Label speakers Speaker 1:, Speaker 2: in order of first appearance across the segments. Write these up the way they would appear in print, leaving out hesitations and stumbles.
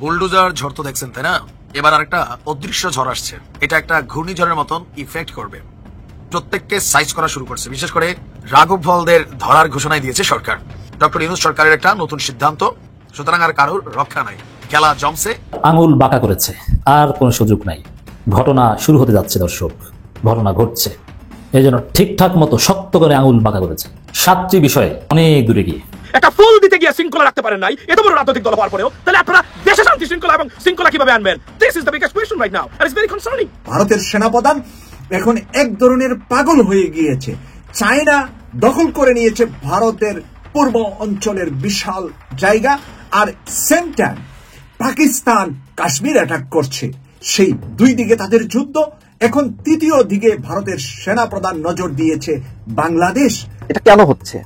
Speaker 1: Bulldozer ঝড় তো দেখছেন তাই না? এবার আরেকটা অদৃশ্য ঝড় আসছে। এটা একটা ঘূর্ণিঝড়ের মতন ইফেক্ট করবে, প্রত্যেককে সাইজ করা শুরু করছে। বিশেষ করে রাঘব বোয়ালদের ধরার ঘোষণায় দিয়েছে সরকার। ডক্টর ইউনূস সরকারের একটা নতুন সিদ্ধান্ত, সুতরাং আর কারোর রক্ষা নাই, খেলা জমছে।
Speaker 2: আঙুল বাঁকা করেছে, আর কোনো সুযোগ নাই। ঘটনা শুরু হতে যাচ্ছে দর্শক, ঘটনা ঘটছে, এই জন্য ঠিকঠাক মতো শক্ত করে আঙুল বাঁকা করেছে। 7টি বিষয়ে অনেক দূরে গিয়ে
Speaker 3: একটা ফুল দিতে গিয়ে শৃঙ্খলা রাখতে পারেন নাই, এত বড় রাজনৈতিক দল হওয়ার পরেও, তাহলে আপনারা দেশে শান্তি শৃঙ্খলা এবং শৃঙ্খলা কিভাবে আনবেন? This is the biggest question right now, and it's very concerning.
Speaker 4: ভারতের সেনাপ্রধান এখন এক ধরনের পাগল হয়ে গিয়েছে। চায়না দখল করে নিয়েছে ভারতের পূর্ব অঞ্চলের বিশাল জায়গা, আর same time Pakistan Kashmir attack করছে। সেই দুই দিকে তাদের যুদ্ধ। এখন তৃতীয় দিকে ভারতের সেনাপ্রধান নজর দিয়েছে বাংলাদেশ।
Speaker 5: এটা কেন হচ্ছে?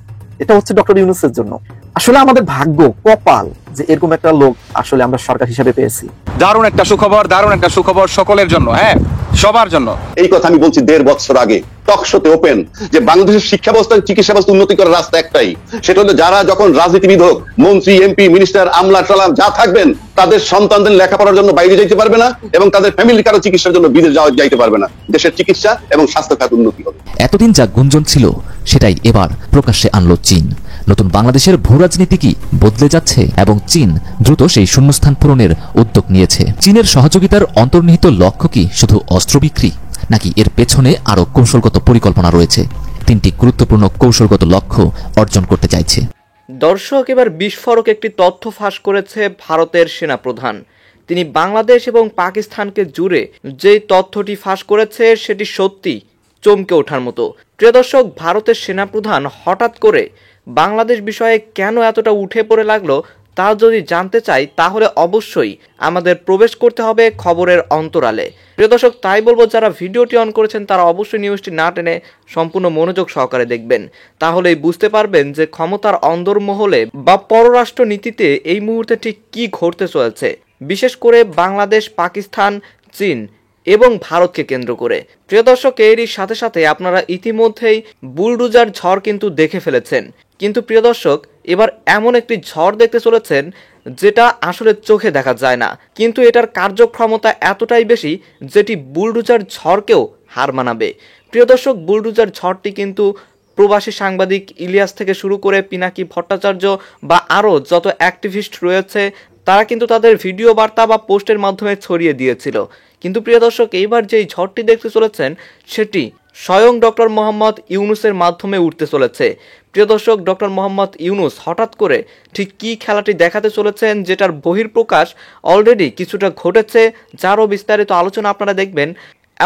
Speaker 5: এটা হচ্ছে ডক্টর ইউনূসের জন্য। আসলে আমাদের ভাগ্য, কপাল যে এরকম একটা লোক আসলে আমরা সরকার হিসেবে পেয়েছি।
Speaker 6: দারুণ একটা সুখবর সকলের জন্য, হ্যাঁ, সবার জন্য।
Speaker 7: এই কথা আমি বলছি 1.5 বছর আগে টকশোতে ওপেন, যে বাংলাদেশের শিক্ষা ব্যবস্থা চিকিৎসা ব্যবস্থা উন্নতি করার রাস্তা একটাই, সেটা হলো যারা যখন রাজনীতিবিদ হোক, মন্ত্রী, এমপি, মিনিস্টার, আমলা টালাম যা থাকবেন, তাদের সন্তানদের লেখাপড়ার জন্য বাইরে যাইতে পারবে না এবং তাদের ফ্যামিলি কারো চিকিৎসার জন্য বিদেশ যাইতে পারবে না। দেশের চিকিৎসা এবং স্বাস্থ্য খাত উন্নতি হবে।
Speaker 8: এতদিন যা গুঞ্জন ছিল সেটাই এবার প্রকাশ্যে আনলো চীন। নতুন বাংলাদেশের ভূরাজনীতি কি বদলে যাচ্ছে এবং চীন দ্রুত সেই শূন্যস্থান পূরণের উদ্যোগ নিয়েছে। চীনের সহযোগিতার অন্তর্নিহিত লক্ষ্য কি শুধু অস্ত্র বিক্রি, নাকি এর পেছনে আরো কৌশলগত পরিকল্পনা রয়েছে? 3টি গুরুত্বপূর্ণ কৌশলগত লক্ষ্য অর্জন করতে চাইছে।
Speaker 9: দর্শক, এবার বিস্ফোরক একটি তথ্য ফাঁস করেছে ভারতের সেনাপ্রধান। তিনি বাংলাদেশ এবং পাকিস্তানকে জুড়ে যে তথ্যটি ফাঁস করেছে সেটি সত্যি চমকে ওঠার মতো। প্রিয় দর্শক, ভারতের সেনাপ্রধান হঠাৎ করে বাংলাদেশ বিষয়ে কেন এতটা উঠে পড়ে লাগলো তা যদি জানতে চাই, তাহলে অবশ্যই আমাদের প্রবেশ করতে হবে খবরের অন্তরালে। প্রিয় দর্শক, তাই বলবো যারা ভিডিওটি অন করেছেন তারা অবশ্যই নিউজটি না টেনে সম্পূর্ণ মনোযোগ সহকারে দেখবেন। তাহলেই বুঝতে পারবেন যে ক্ষমতার অন্দরমহলে বা পররাষ্ট্র নীতিতে এই মুহূর্তে ঠিক কি ঘটতে চলেছে, বিশেষ করে বাংলাদেশ, পাকিস্তান, চীন এবং ভারতকে কেন্দ্র করে। প্রিয় দর্শক, এরই সাথে সাথে আপনারা ইতিমধ্যেই বুলডোজার ঝড় কিন্তু দেখে ফেলেছেন। কিন্তু প্রিয় দর্শক, এবার এমন একটি ঝড় দেখতে চলেছেন যেটা আসলে চোখে দেখা যায় না, কিন্তু এটার কার্যক্ষমতা এতটাই বেশি যেটি বুলডোজার ঝড়কেও হার মানাবে। প্রিয় দর্শক, বুলডোজার ঝড়টি কিন্তু প্রবাসী সাংবাদিক ইলিয়াস থেকে শুরু করে পিনাকি ভট্টাচার্য বা আরও যত অ্যাক্টিভিস্ট রয়েছে তারা কিন্তু তাদের ভিডিও বার্তা বা পোস্টের মাধ্যমে ছড়িয়ে দিয়েছিল। কিন্তু প্রিয় দর্শক, এইবার যেই ঝড়টি দেখতে চলেছেন সেটি স্বয়ং ডক্টর মোহাম্মদ ইউনূসের মাধ্যমে উঠতে চলেছে। প্রিয় দর্শক, ডক্টর মোহাম্মদ ইউনূস হঠাৎ করে ঠিক কী খেলাটি দেখাতে চলেছেন, যেটার বহিঃপ্রকাশ অলরেডি কিছুটা ঘটেছে, যারও বিস্তারিত আলোচনা আপনারা দেখবেন।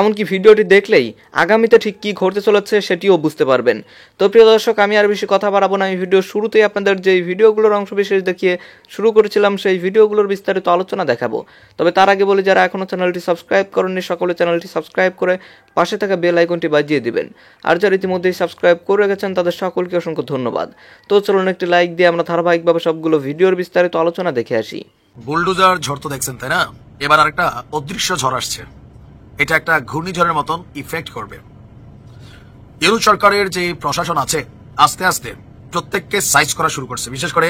Speaker 9: এমনকি ভিডিওটি দেখলেই আগামীতে ঠিক কী ঘটতে চলেছে সেটিও বুঝতে পারবেন। তো প্রিয় দর্শক, আমি আর বেশি কথা বাড়াবো না। আমি ভিডিও শুরুতেই আপনাদের যেই ভিডিওগুলোর অংশ বিশেষ দেখিয়ে শুরু করেছিলাম সেই ভিডিওগুলোর বিস্তারিত আলোচনা দেখাবো। তবে তার আগে বলি, যারা এখনও চ্যানেলটি সাবস্ক্রাইব করেননি সকলে চ্যানেলটি সাবস্ক্রাইব করে পাশে থাকা বেল আইকনটি বাজিয়ে দিবেন। আর যারা ইতিমধ্যেই সাবস্ক্রাইব করে রেখেছেন তাদের সকলকে অসংখ্য ধন্যবাদ। তো চলুন একটি লাইক দিয়ে আমরা ধারাবাহিকভাবে সবগুলো ভিডিওর বিস্তারিত আলোচনা দেখে আসি।
Speaker 1: বুলডোজার ঝড় তো দেখছেন তাই না? এবার আরেকটা অদৃশ্য ঝড় আসছে। এটা একটা ঘূর্ণিঝড়ের মতন ইফেক্ট করবে। ইউনূস সরকারের যে প্রশাসন আছে আস্তে আস্তে প্রত্যেককে সাইজ করা শুরু করছে। বিশেষ করে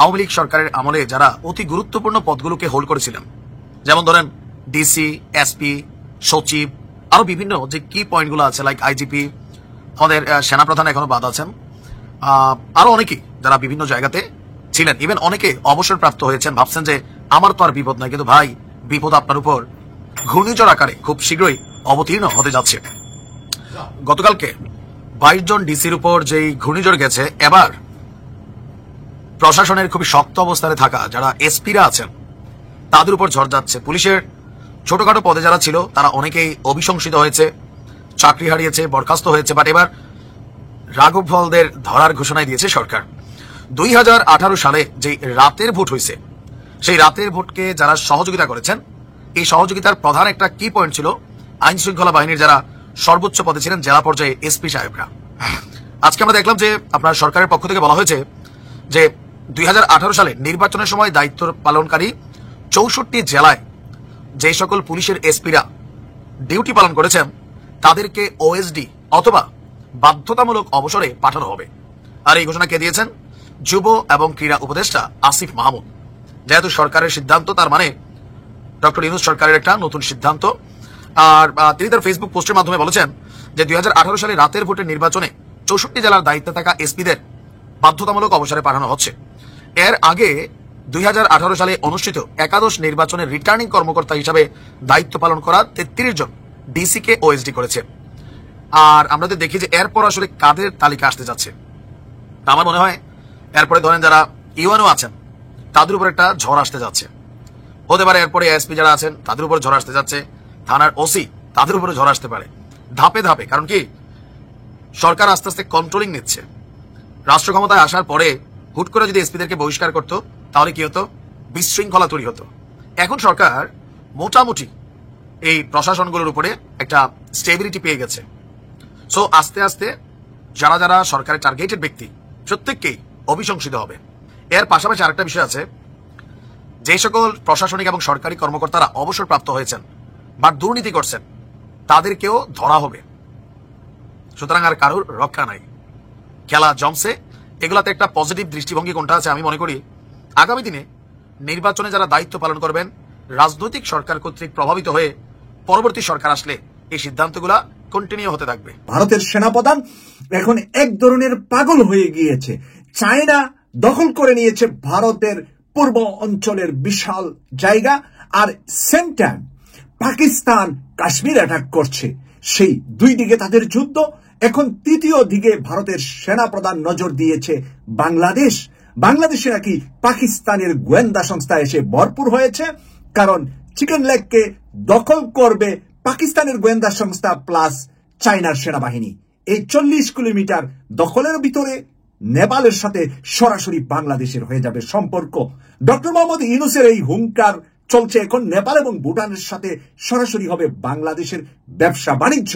Speaker 1: আওয়ামী লীগ সরকারের আমলে যারা অতি গুরুত্বপূর্ণ পদগুলোকে হোল্ড করেছিলেন, যেমন ধরেন ডিসি, এসপি, সচিব, আরো বিভিন্ন যে কি পয়েন্টগুলো আছে লাইক আইজিপি, আমাদের সেনাপ্রধান এখনো বাদ আছেন, আরো অনেকেই যারা বিভিন্ন জায়গাতে ছিলেন, ইভেন অনেকে অবসরপ্রাপ্ত হয়েছেন। ভাবছেন যে আমার তো আর বিপদ নাই, কিন্তু ভাই বিপদ আপনার উপর ঘূর্ণিঝড় আকারে খুব শীঘ্রই অবতীর্ণ হতে যাচ্ছে। গতকালকে 22 জন ডিসির উপর যেই ঘূর্ণিঝড় গেছে, এবার প্রশাসনের খুবই শক্ত অবস্থানে থাকা যারা এসপিরা আছেন তাদের উপর ঝড় যাচ্ছে। পুলিশের ছোটখাটো পদে যারা ছিল তারা অনেকেই অভিশংসিত হয়েছে, চাকরি হারিয়েছে, বরখাস্ত হয়েছে। বাট এবার রাঘব বোয়ালদের ধরার ঘোষণায় দিয়েছে সরকার। 2018 সালে যে রাতের ভোট হয়েছে, সেই রাতের ভোটকে যারা সহযোগিতা করেছেন, এই সহযোগিতার প্রধান একটা কি পয়েন্ট ছিল আইন শৃঙ্খলা বাহিনীর যারা সর্বোচ্চ পদে ছিলেন জেলা পর্যায়ে এসপি সাহেবরা। আজকে আমরা দেখলাম যে আপনার সরকারের পক্ষ থেকে বলা হয়েছে যে 2018 সালে নির্বাচনের সময় দায়িত্ব পালনকারী 64 জেলায় যে সকল পুলিশের এসপিরা ডিউটি পালন করেছেন তাদেরকে ওএসডি অথবা বাধ্যতামূলক অবসরে পাঠানো হবে। আর এই ঘোষণা কে দিয়েছেন? যুব এবং ক্রীড়া উপদেষ্টা আসিফ মাহমুদ। যেহেতু সরকারের সিদ্ধান্ত, তার মানে ডক্টর ইউনূস সরকারের একটা নতুন সিদ্ধান্ত। আর তিনি তার ফেসবুক পোস্টের মাধ্যমে বলেছেন যে 2018 সালে রাতের ভোটের নির্বাচনে 64 জেলার দায়িত্বে থাকা এসপিদের বাধ্যতামূলক অবসরে পাঠানো হচ্ছে। এর আগে 2018 সালে অনুষ্ঠিত একাদশ নির্বাচনের রিটার্নিং কর্মকর্তা হিসাবে দায়িত্ব পালন করা 33 জন ডিসিকে ওএসডি করেছে। আর আমরা তো দেখি যে এরপর আসলে কাদের তালিকা আসতে যাচ্ছে। আমার মনে হয় এরপরে ধরেন যারা ইউএনও আছেন তাদের উপর একটা ঝড় আসতে যাচ্ছে, হতে পারে এরপরে এসপি যারা আছেন তাদের উপর ঝড় আসতে যাচ্ছে, থানার ওসি তাদের উপরে ঝড় আসতে পারে ধাপে ধাপে। কারণ কি সরকার আস্তে আস্তে কন্ট্রোলিং নিচ্ছে। রাষ্ট্র ক্ষমতায় আসার পরে হুট করে যদি এসপিদেরকে বহিষ্কার করতো তাহলে কি হতো, বিশৃঙ্খলা তৈরি হতো। এখন সরকার মোটামুটি এই প্রশাসনগুলোর উপরে একটা স্টেবিলিটি পেয়ে গেছে। সো আস্তে আস্তে যারা যারা সরকারের টার্গেটেড ব্যক্তি প্রত্যেককেই অভিশংসিত হবে। এর পাশাপাশি আরেকটা বিষয় আছে, যে সকল প্রশাসনিক এবং সরকারি কর্মকর্তারা অবসরপ্রাপ্ত হয়েছেন বা দুর্নীতি করছেন তাদেরকেও ধরা হবে। সুতরাং আর কারোর রক্ষা নাই, খেলা জমছে। এগুলাতে একটা পজিটিভ দৃষ্টিভঙ্গি কোনটা আছে, আমি মনে করি আগামী দিনে নির্বাচনে যারা দায়িত্ব পালন করবেন রাজনৈতিক সরকার কর্তৃক প্রভাবিত হয়ে পরবর্তী সরকার আসলে এই সিদ্ধান্তগুলা কন্টিনিউ হতে থাকবে।
Speaker 4: ভারতের সেনাপ্রধান এখন এক ধরনের পাগল হয়ে গিয়েছে। চায়না দখল করে নিয়েছে ভারতের পূর্ব অঞ্চলের বিশাল জায়গা, আর same time Pakistan Kashmir attack করছে। সেই দুই দিকে তাদের যুদ্ধ। এখন তৃতীয় দিকে ভারতের সেনাপ্রধান নজর দিয়েছে বাংলাদেশ। বাংলাদেশে নাকি পাকিস্তানের গোয়েন্দা সংস্থা এসে ভরপুর হয়েছে, কারণ চিকেন লেগকে দখল করবে পাকিস্তানের গোয়েন্দা সংস্থা প্লাস চায়নার সেনাবাহিনী। এই 40 কিলোমিটার দখলের ভিতরে নেপালের সাথে সরাসরি বাংলাদেশের হয়ে যাবে সম্পর্ক। ডক্টর মোহাম্মদ ইউনূসের এই হুঙ্কার চলছে এখন নেপাল এবং ভুটানের সাথে সরাসরি হবে বাংলাদেশের ব্যবসা বাণিজ্য।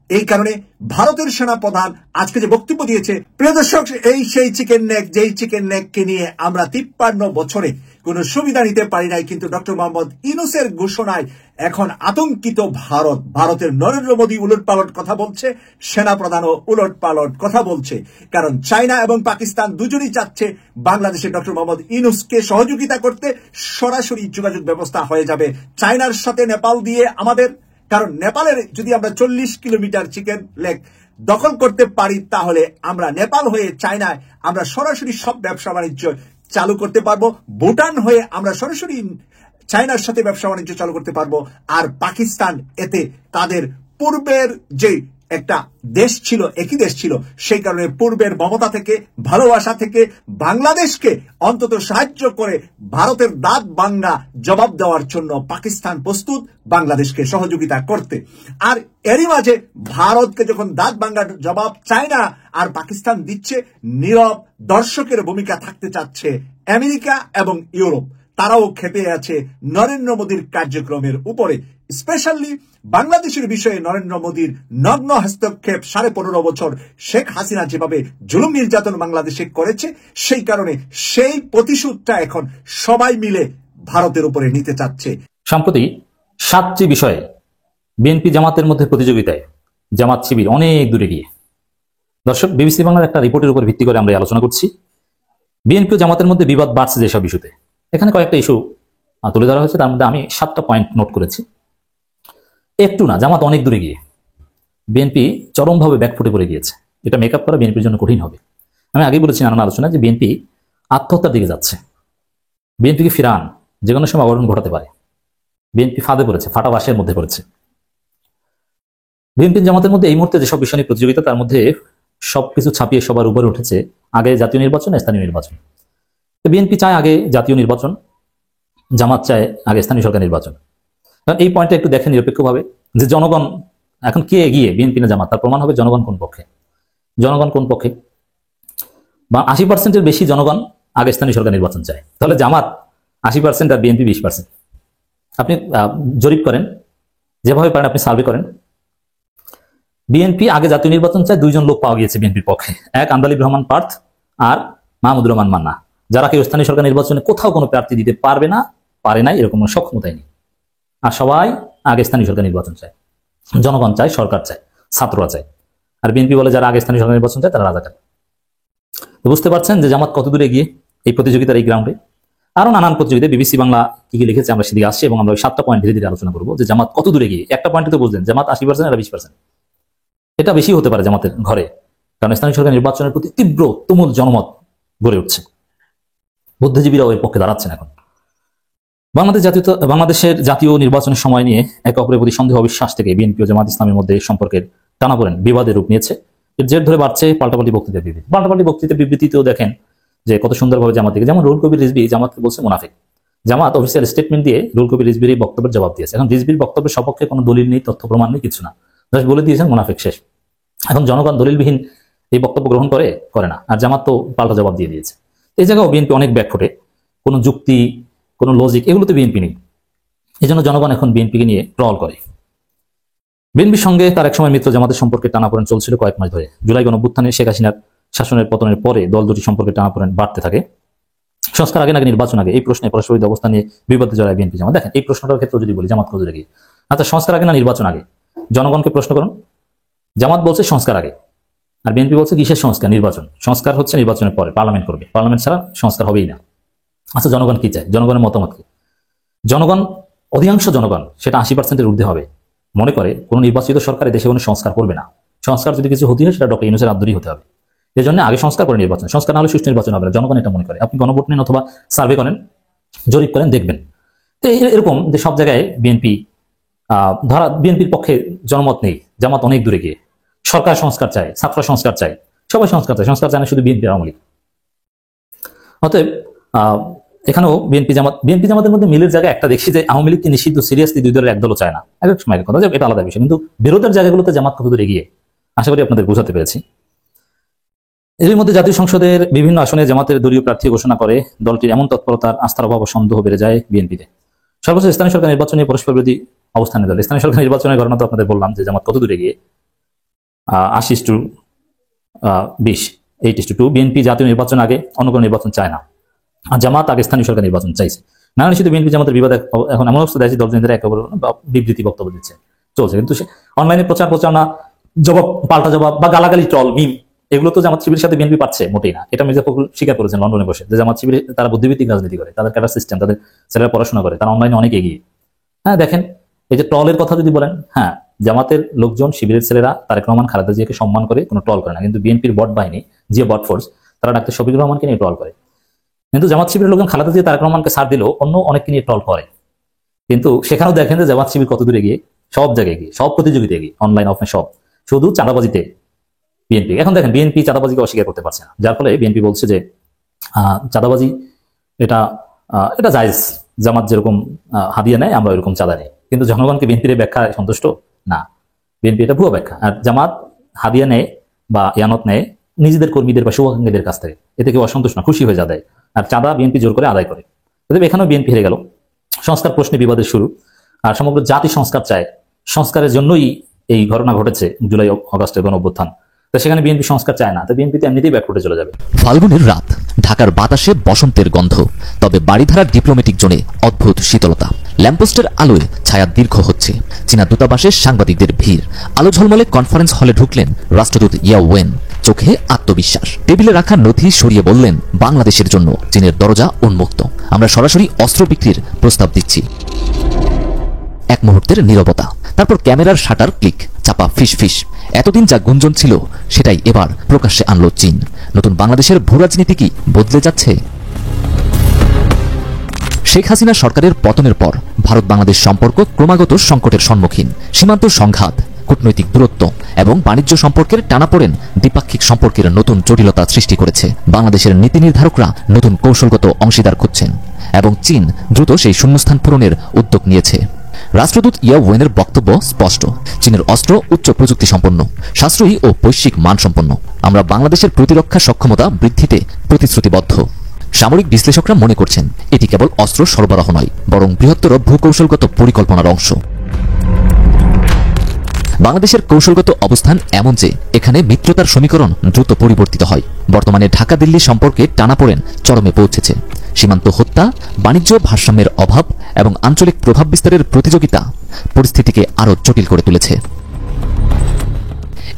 Speaker 4: এই কারণে ভারতের সেনাপ্রধান আজকে যে বক্তব্য দিয়েছে, প্রিয় দর্শক, এই সেই চিকেন নেক, যেই চিকেন নেককে নিয়ে আমরা 53 বছরে কোনো সুবিধা নিতে পারি নাই, কিন্তু ডক্টর মোহাম্মদ ইউনূসের ঘোষণায় এখন আতঙ্কিত ভারত। ভারতের নরেন্দ্র মোদী উলটপালট কথা বলছে, সেনাপ্রধানও উলটপালট কথা বলছে, কারণ চায়না এবং পাকিস্তান দুজনই চাচ্ছে বাংলাদেশে ডক্টর মোহাম্মদ ইউনূসকে সহযোগিতা করতে। সরাসরি যোগাযোগ ব্যবস্থা হয়ে যাবে চায়নার সাথে নেপাল দিয়ে আমাদের, কারণ নেপালের যদি আমরা 40 কিলোমিটার চিকেন লেগ দখল করতে পারি তাহলে আমরা নেপাল হয়ে চায়নায় আমরা সরাসরি সব ব্যবসা বাণিজ্য চালু করতে পারবো। ভুটান হয়ে আমরা সরাসরি চায়নার সাথে ব্যবসা বাণিজ্য চালু করতে পারবো। আর পাকিস্তান এতে তাদের পূর্বের যে একটা দেশ ছিল, একই দেশ ছিল, সেই কারণে পূর্বের মমতা থেকে, ভালোবাসা থেকে বাংলাদেশকে অন্তত সাহায্য করে ভারতের দাঁত ভাঙ্গা জবাব দেওয়ার জন্য পাকিস্তান প্রস্তুত বাংলাদেশকে সহযোগিতা করতে। আর এরই মাঝে ভারতকে যখন দাঁত ভাঙ্গার জবাব চায়না আর পাকিস্তান দিচ্ছে, নীরব দর্শকের ভূমিকা থাকতে চাচ্ছে আমেরিকা এবং ইউরোপ। তারাও ক্ষেপে আছে নরেন্দ্র মোদীর কার্যক্রমের উপরে। স্পেশালি বাংলাদেশের বিষয়ে নরেন্দ্র মোদীর নগ্ন হস্তক্ষেপ 15.5 বছর শেখ হাসিনা যেভাবে জুলুম নির্যাতন বাংলাদেশে করেছে, সেই কারণে সেই প্রতিশোধটা এখন সবাই মিলে ভারতের উপরে নিতে চাচ্ছে।
Speaker 2: সম্প্রতি 7টি বিষয়ে বিএনপি জামাতের মধ্যে প্রতিযোগিতায় জামাত শিবির অনেক দূরে গিয়ে। দর্শক, বিবিসি বাংলার একটা রিপোর্টের উপর ভিত্তি করে আমরা আলোচনা করছি। বিএনপি ও জামাতের মধ্যে বিবাদ বাড়ছে যেসব ইস্যুতে, এখানে কয়েকটা ইস্যু তুলে ধরা হয়েছে, তার মধ্যে আমি 7টা পয়েন্ট নোট করেছি। একটু না, জামাত অনেক দূরে গিয়ে বিএনপি চরমভাবে ব্যাকফুটে পড়ে গিয়েছে। এটা মেকআপ করা বিএনপির জন্য কঠিন হবে। আমি আগেই বলেছি নানান আলোচনায় যে বিএনপি আত্মহত্যার দিকে যাচ্ছে। বিএনপিকে ফিরান যে কোনো সময় অঘটন ঘটাতে পারে। বিএনপি ফাঁদে পড়েছে, ফাটা বাঁশের মধ্যে পড়েছে। বিএনপি জামাতের মধ্যে এই মুহূর্তে যেসব বিষয় নিয়ে প্রতিযোগিতা, তার মধ্যে সবকিছু ছাপিয়ে সবার উপরে উঠেছে আগে জাতীয় নির্বাচন, স্থানীয় নির্বাচন। বিএনপি চায় আগে জাতীয় নির্বাচন, জামাত চায় আগে স্থানীয় সরকার নির্বাচন। কারণ এই পয়েন্টটা একটু দেখেন নিরপেক্ষভাবে যে জনগণ এখন কে এগিয়ে, বিএনপি না জামাত, তার প্রমাণ হবে জনগণ কোন পক্ষে। জনগণ কোন পক্ষে? বা 80% বেশি জনগণ আগে স্থানীয় সরকার নির্বাচন চায়। তাহলে জামাত 80% আর বিএনপি 20%। আপনি জরিপ করেন, যেভাবে পারেন আপনি সার্ভে করেন। বিএনপি আগে জাতীয় নির্বাচন চায়, 2 জন লোক পাওয়া গিয়েছে বিএনপির পক্ষে, এক আন্দালিব রহমান পার্থ আর মাহমুদুর রহমান মান্না, যারা কেউ স্থানীয় সরকার নির্বাচনে কোথাও কোনো প্রার্থী দিতে পারবে না, পারে নাই, এরকম কোনো সক্ষমতাই নেই। আর সবাই আগে স্থানীয় সরকার নির্বাচন চায়, জনগণ চায়, সরকার চায়, ছাত্ররা চায়। আর বিএনপি বলে যারা আগে স্থানীয় সরকার নির্বাচন চায় তারা রাজাকার। বুঝতে পারছেন যে জামাত কত দূরে গিয়ে এই প্রতিযোগিতার এই গ্রাউন্ডে। আরো নানান প্রতিযোগিতায় বিবিসি বাংলা কি কি লিখেছে আমরা সেদিকে আসছি এবং আমরা ওই 7টা পয়েন্ট ধীরে ধীরে আলোচনা করবো যে জামাত কত দূরে গিয়ে। একটা পয়েন্টে তো বুঝলেন জামাত 80% এটা 20%, এটা বেশি হতে পারে জামাতের ঘরে, কারণ স্থানীয় সরকার নির্বাচনের প্রতি তীব্র তুমুল জনমত গড়ে উঠছে, বুদ্ধিজীবীরাও এর পক্ষে দাঁড়াচ্ছেন। এখন বাংলাদেশের জাতীয় নির্বাচনের সময় নিয়ে একে অপরের প্রতি সন্দেহ অবিশ্বাস থেকে বিএনপি ও জামাত ইসলামের মধ্যে সম্পর্কের টানাপোড়েন বিবাদের রূপ নিয়েছে। এর জের ধরে বাড়ছে পাল্টাপাল্টি বক্তৃতার বিবৃতি। পাল্টাপাল্টি বক্তৃতার বিবৃতিতেও দেখেন যে কত সুন্দরভাবে জামাত থেকে, যেমন রুহুল কবির রিজভী জামাতকে বলছে মুনাফিক। জামাত অফিসিয়াল স্টেটমেন্ট দিয়ে রুহুল কবির রিজভীর এই বক্তব্যের জবাব দিয়েছে। এখন রিজভীর বক্তব্যের সপক্ষে কোনো দলিল নেই, তথ্য প্রমাণ নেই, কিছু না, জাস্ট বলে দিয়েছেন মুনাফিক, শেষ। এখন জনগণ দলিলবিহীন এই বক্তব্য গ্রহণ করে না, আর জামাত তো পাল্টা জবাব দিয়ে দিয়েছে। এই জায়গাও বিএনপি অনেক ব্যাকফুটে, কোনো যুক্তি কোনো লজিক এগুলোতে বিএনপি নেই। এই জন্য জনগণ এখন বিএনপিকে নিয়ে ট্রল করে। বিএনপির সঙ্গে তার একসময় মিত্র জামাতের সম্পর্কে টানাপোড়েন চলছিল কয়েক মাস ধরে। জুলাই গণঅভ্যুত্থানে শেখ হাসিনার শাসনের পতনের পরে দল দুটি সম্পর্কে টানাপোড়েন বাড়তে থাকে। সংস্কার আগে নাকি নির্বাচন আগে, এই প্রশ্নে পারস্পরিক অবস্থা নিয়ে বিবাদে জড়ায় বিএনপি জামাত। দেখেন এই প্রশ্নটার ক্ষেত্রে যদি বলি জামাত কতদূরে গিয়ে, আচ্ছা সংস্কার আগে না নির্বাচন আগে, জনগণকে প্রশ্ন করুন। জামাত বলছে সংস্কার আগে, আর বিএনপি বলছে কিসের সংস্কার? নির্বাচন। সংস্কার হচ্ছে নির্বাচনের পরে, পার্লামেন্ট করবে, পার্লামেন্ট ছাড়া সংস্কার হবেই না। আচ্ছা জনগণ কি চায়? জনগণের মতামত কি? জনগণ, অধিকাংশ জনগণ, সেটা 80%-এর ঊর্ধ্বে হবে, মনে করে কোনো নির্বাচিত সরকার দেশে কোনো সংস্কার করবে না। সংস্কার যদি কিছু হতে হয় সেটা ডক্টর ইউনূসের হাত ধরেই হতে হবে। এই জন্য আগে সংস্কার করে নির্বাচন, সংস্কার না হলে সুষ্ঠু নির্বাচন হবে না, জনগণ এটা মনে করে। আপনি গণভোট নেন অথবা সার্ভে করেন, জরিপ করেন, দেখবেন। তো এরকম যে সব জায়গায় বিএনপি বিএনপির পক্ষে জনমত নেই, জামাত অনেক দূরে গিয়ে। সরকার সংস্কার চায়, ছাত্র সংস্কার চায়, সবাই সংস্কার চায়, সংস্কার চায় না শুধু বিএনপি আওয়ামী লীগ। অতএব এখানেও বিএনপি জামাতের মধ্যে মিলের জায়গা একটা দেখছি যে আওয়ামী লীগকে নিষিদ্ধ সিরিয়াসলি দুই দলের একদলও চায় না। এক এক সময় কথা, এটা আলাদা বিষয়, কিন্তু বিরোধের জায়গাগুলোতে জামাত কতদূর এগিয়ে আশা করি আপনাদের বোঝাতে পেরেছি। এর মধ্যে জাতীয় সংসদের বিভিন্ন আসনে জামাতের দলীয় প্রার্থী ঘোষণা করে দলটির এমন তৎপরতার আস্থার অভাব ও সন্দেহ বেড়ে যায় বিএনপিতে। সর্বশেষ স্থানীয় সরকার নির্বাচনে পরস্পর বিরোধী অবস্থানে দল। স্থানীয় সরকার নির্বাচনের ঘটনা তো আপনাদের বললাম যে জামাত কত দূরে গিয়ে 80-20, 8-2। বিএনপি জাতীয় নির্বাচন আগে, অন্য কোনো নির্বাচন চায় না, আর জামাত আগে স্থানীয় সরকার নির্বাচন চাইছে। নানা নিশ্চিত বিএনপি জামাতের বিবাদ এখন এমন অবস্থা দেখছি দলজনদের একেবারে বিবৃতি বক্তব্য দিচ্ছে, চলছে। কিন্তু অনলাইনে প্রচার প্রচারণা, জবাব, পাল্টা জবাব বা গালাগালি, ট্রল, মিম, এগুলো তো জামাত শিবিরের সাথে বিএনপি পাচ্ছে মোটেই না। এটা মির্জা ফখরুল স্বীকার করেছেন লন্ডনে বসে, যে জামাত শিবির তারা বুদ্ধিভিত্তিক রাজনীতি করে, তাদের ক্যাডার সিস্টেম, তাদের ছেলেরা পড়াশোনা করে, তারা অনলাইনে অনেক এগিয়ে। হ্যাঁ দেখেন, এই যে ট্রলের কথা যদি বলেন, হ্যাঁ জামাতের লোকজন, শিবিরের ছেলেরা তারেক রহমান, খালেদা জিয়াকে সম্মান করে, কোনো ট্রল করে না। কিন্তু বিএনপির বট বাহিনী, জিয়া বট ফোর্স, তারা ডাক্তার শফিকুর রহমানকে নিয়ে ট্রল করে। কিন্তু জামাত শিবিরের লোকজন খালেদা জিয়া, তারেক রহমানকে ছাড় দিলেও অন্য অনেককে নিয়ে ট্রল করে। কিন্তু সেখানেও দেখেন যে জামাত শিবির কত দূরে গিয়ে, সব জায়গায় গিয়ে, সব প্রতিযোগিতায় গিয়ে, অনলাইন অফলাইন সব, শুধু চাঁদাবাজিতে বিএনপি। এখন দেখেন বিএনপি চাঁদাবাজিকে অস্বীকার করতে পারছে না, যার ফলে বিএনপি বলছে যে চাঁদাবাজি এটা জায়েজ, জামাত যেরকম হাদিয়া নেয় আমরা ওইরকম চাঁদা নেই। কিন্তু জনগণকে বিএনপির ব্যাখ্যা সন্তুষ্ট না, বিএনপি এটা ভুয়ো ব্যাখ্যা। আর জামাত হাদিয়া নেয় বা ইয়ানত নেয় নিজেদের কর্মীদের বা শুভাকাঙ্ক্ষীদের কাছ থেকে, এতে কেউ অসন্তুষ্ট না, খুশি হয়ে যায়। আর চাঁদা বিএনপি জোর করে আদায় করে। তবে এখানেও বিএনপি হেরে গেল। সংস্কার প্রশ্নে বিবাদের শুরু, আর সমগ্র জাতি সংস্কার চায়, সংস্কারের জন্যই এই ঘটনা ঘটেছে জুলাই আগস্টের গণঅভ্যুত্থান। তো সেখানে বিএনপি সংস্কার চায় না, তো বিএনপি তো এমনিতেই ব্যাকফুটে চলে যাবে।
Speaker 8: ফাল্গুনের রাত, ঢাকার বাতাসে বসন্তের গন্ধ, তবে বাড়িধারার ডিপ্লোম্যাটিক জোনে অদ্ভুত শীতলতা। ল্যাম্পপোস্টের আলোয় ছায়া দীর্ঘ হচ্ছে, চীনা দূতাবাসে সাংবাদিকদের ভিড়। আলো ঝলমলে কনফারেন্স হলে ঢুকলেন রাষ্ট্রদূত ইয়া ওয়েন, চোখে আত্মবিশ্বাস। টেবিলে রাখা নথি সরিয়ে বললেন, বাংলাদেশের জন্য চীনের দরজা উন্মুক্ত, আমরা সরাসরি অস্ত্র বিক্রির প্রস্তাব দিচ্ছি। এক মুহূর্তের নীরবতা, তারপর ক্যামেরার শাটার ক্লিক, চাপা ফিস ফিস। এতদিন যা গুঞ্জন ছিল সেটাই এবার প্রকাশ্যে আনলো চীন। নতুন বাংলাদেশের ভূরাজনীতি কি বদলে যাচ্ছে? শেখ হাসিনা সরকারের পতনের পর ভারত বাংলাদেশ সম্পর্ক ক্রমাগত সংকটের সম্মুখীন। সীমান্ত সংঘাত, কূটনৈতিক দূরত্ব এবং বাণিজ্য সম্পর্কের টানাপোড়েন দ্বিপাক্ষিক সম্পর্কের নতুন জটিলতা সৃষ্টি করেছে। বাংলাদেশের নীতি নির্ধারকরা নতুন কৌশলগত অংশীদার খুঁজছেন এবং চীন দ্রুত সেই শূন্যস্থান পূরণের উদ্যোগ নিয়েছে। রাষ্ট্রদূত ইয়া ওয়েনের বক্তব্য স্পষ্ট, চীনের অস্ত্র উচ্চ প্রযুক্তি সম্পন্ন, সাশ্রয়ী ও বৈশ্বিক মানসম্পন্ন। আমরা বাংলাদেশের প্রতিরক্ষা সক্ষমতা বৃদ্ধিতে প্রতিশ্রুতিবদ্ধ। সামরিক বিশ্লেষকরা মনে করছেন এটি কেবল অস্ত্র সরবরাহ নয়, বরং বৃহত্তর ভূকৌশলগত পরিকল্পনার অংশ। বাংলাদেশের কৌশলগত অবস্থান এমন যে এখানে মিত্রতার সমীকরণ দ্রুত পরিবর্তিত হয়। বর্তমানে ঢাকা দিল্লি সম্পর্কে টানাপোড়েন চরমে পৌঁছেছে। সীমান্ত হত্যা, বাণিজ্য ভারসাম্যের অভাব এবং আঞ্চলিক প্রভাব বিস্তারের প্রতিযোগিতা পরিস্থিতিকে আরও জটিল করে তুলেছে।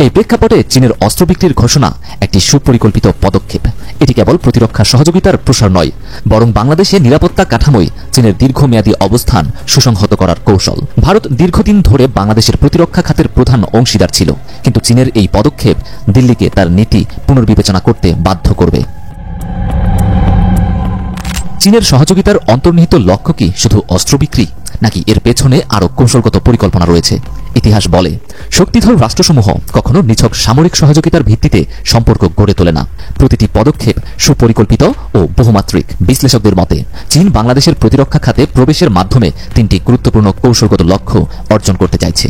Speaker 8: এই প্রেক্ষাপটে চীনের অস্ত্র বিক্রির ঘোষণা একটি সুপরিকল্পিত পদক্ষেপ। এটি কেবল প্রতিরক্ষা সহযোগিতার প্রসার নয়, বরং বাংলাদেশে নিরাপত্তা কাঠামোয় চীনের দীর্ঘমেয়াদী অবস্থান সুসংহত করার কৌশল। ভারত দীর্ঘদিন ধরে বাংলাদেশের প্রতিরক্ষা খাতের প্রধান অংশীদার ছিল, কিন্তু চীনের এই পদক্ষেপ দিল্লিকে তার নীতি পুনর্বিবেচনা করতে বাধ্য করবে। চীনের সহযোগিতার অন্তর্নিহিত লক্ষ্য কি শুধু অস্ত্র বিক্রি, নাকি এর পেছনে আরও কৌশলগত পরিকল্পনা রয়েছে? ইতিহাস বলে, শক্তিধর রাষ্ট্রসমূহ কখনো নিছক সামরিক সহযোগিতার ভিত্তিতে সম্পর্ক গড়ে তোলে না। প্রতিটি পদক্ষেপ সুপরিকল্পিত ও বহুমাত্রিক। বিশ্লেষকদের মতে চীন বাংলাদেশের প্রতিরক্ষা খাতে প্রবেশের মাধ্যমে 3টি গুরুত্বপূর্ণ কৌশলগত লক্ষ্য অর্জন করতে চাইছে।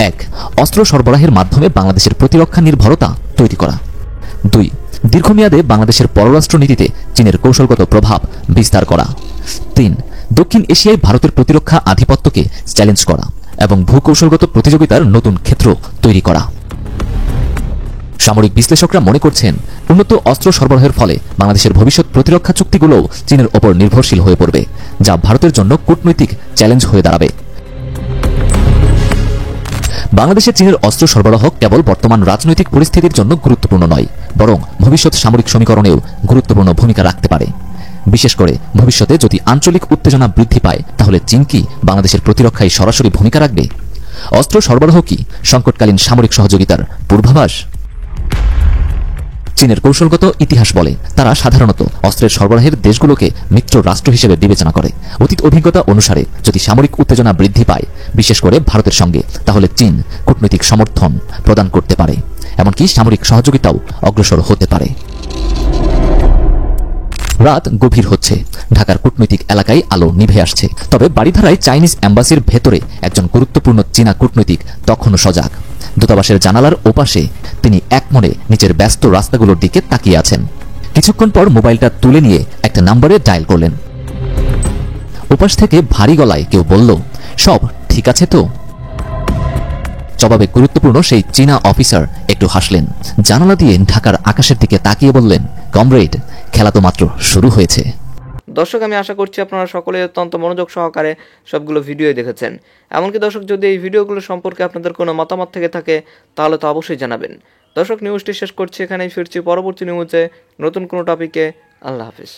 Speaker 8: 1. অস্ত্র সরবরাহের মাধ্যমে বাংলাদেশের প্রতিরক্ষা নির্ভরতা তৈরি করা। 2. দীর্ঘমেয়াদে বাংলাদেশের পররাষ্ট্র নীতিতে চীনের কৌশলগত প্রভাব বিস্তার করা। 3. দক্ষিণ এশিয়ায় ভারতের প্রতিরক্ষা আধিপত্যকে চ্যালেঞ্জ করা এবং ভূকৌশলগত প্রতিযোগিতার নতুন ক্ষেত্র তৈরি করা। সামরিক বিশ্লেষকরা মনে করছেন, উন্নত অস্ত্র সরবরাহের ফলে বাংলাদেশের ভবিষ্যৎ প্রতিরক্ষা চুক্তিগুলোও চীনের ওপর নির্ভরশীল হয়ে পড়বে, যা ভারতের জন্য কূটনৈতিক চ্যালেঞ্জ হয়ে দাঁড়াবে। বাংলাদেশে চীনের অস্ত্র সরবরাহ কেবল বর্তমান রাজনৈতিক পরিস্থিতির জন্য গুরুত্বপূর্ণ নয়, বরং ভবিষ্যৎ সামরিক সমীকরণেও গুরুত্বপূর্ণ ভূমিকা রাখতে পারে। বিশেষ করে ভবিষ্যতে যদি আঞ্চলিক উত্তেজনা বৃদ্ধি পায়, তাহলে চীন কি বাংলাদেশের প্রতিরক্ষায় সরাসরি ভূমিকা রাখবে? অস্ত্র সরবরাহ কি সংকটকালীন সামরিক সহযোগিতার পূর্বাভাস? চীনের কৌশলগত ইতিহাস বলে, তারা সাধারণত অস্ত্রের সরবরাহের দেশগুলোকে মিত্র রাষ্ট্র হিসেবে বিবেচনা করে। অতীত অভিজ্ঞতা অনুসারে যদি সামরিক উত্তেজনা বৃদ্ধি পায়, বিশেষ করে ভারতের সঙ্গে, তাহলে চীন কূটনৈতিক সমর্থন প্রদান করতে পারে, এমনকি সামরিক সহযোগিতাও অগ্রসর হতে পারে। রাত গভীর হচ্ছে, ঢাকার কূটনৈতিক এলাকায় আলো নিভে আসছে। তবে বাড়িধারায় চাইনিজ এম্বাসির ভেতরে একজন গুরুত্বপূর্ণ চীনা কূটনৈতিক তখনও সজাগ। দূতাবাসের জানালার ওপাশে তিনি একমনে নিচের ব্যস্ত রাস্তাগুলোর দিকে তাকিয়ে আছেন। কিছুক্ষণ পর মোবাইলটা তুলে নিয়ে একটা নম্বরে ডায়াল করলেন। ওপাশ থেকে ভারী গলায় কেউ বলল, সব ঠিক আছে তো? জবাবে গুরুত্বপূর্ণ সেই চীনা অফিসার একটু হাসলেন, জানালা দিয়ে ঢাকার আকাশের দিকে তাকিয়ে বললেন, কমরেড, খেলা তো মাত্র শুরু হয়েছে।
Speaker 9: দর্শক, আমি আশা করছি আপনারা সকলে অত্যন্ত মনোযোগ সহকারে সবগুলো ভিডিও দেখেছেন। এমনকি দর্শক, যদি এই ভিডিওগুলো সম্পর্কে আপনাদের কোনো মতামত থেকে থাকে তাহলে তো অবশ্যই জানাবেন। দর্শক, নিউজটি শেষ করছি এখানেই, ফিরছি পরবর্তী নিউজে নতুন কোনো টপিকে। আল্লাহ হাফিজ।